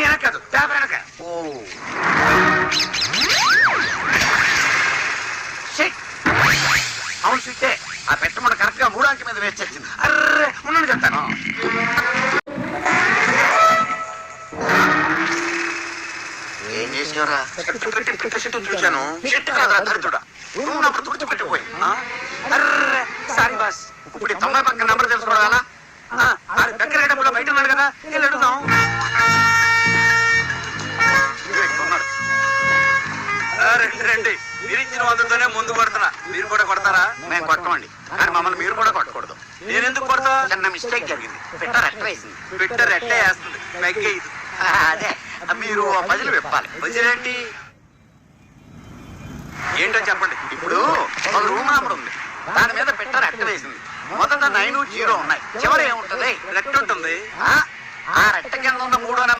వెనక కాదు, పేపర్ వెనక. ఓ అవును సిట్టే, ఆ పెట్టమడ కరెక్ట్ గా 3 అంకె మీద వేసి వచ్చింది. అర్రే ఉన్నాను చెప్తాను. ఏం చేసావురా? చూశాను. చెట్టు కాదురా దరిద్రుడా, నువ్వు నాకు తుడిచిపెట్టిపోయి. Array sorry boss. ఇప్పుడు 90 పక్కన నెంబర్ తెలుసుకోవాలా? ఆడు దగ్గర డబ్బులో బయట ఉన్నాడు కదా, వెళ్ళి అడుగుదాం. రండి, మీరు ఇచ్చిన వందతోనే ముందు కొడుతున్నా. మీరు కూడా కొడతారా? మేము కొట్టమండి, కానీ మమ్మల్ని మీరు కూడా కొట్టకూడదు. నేను ఎందుకు కొడతా? చిన్న మిస్టేక్ జరిగింది. పిట్టర్ ఎట్ట వేసింది. పిట్టర్ ఎట్టే వేస్తుంది, మెగ్గేది. అదే మీరు ఆ పజిల్ విప్పాలి. పజిల్ ఏంటి ఏంటో చెప్పండి. ఇప్పుడు ఒక రూమ్ నెంబర్ ఉంది, దాని మీద పిట్టర్ ఎట్ట వేసింది. మొదట 9, 0 ఉన్నాయి, చివరి ఏముంటది? రెట్ట ఉంటుంది. ఆ రెట్ట కింద ఉన్న 3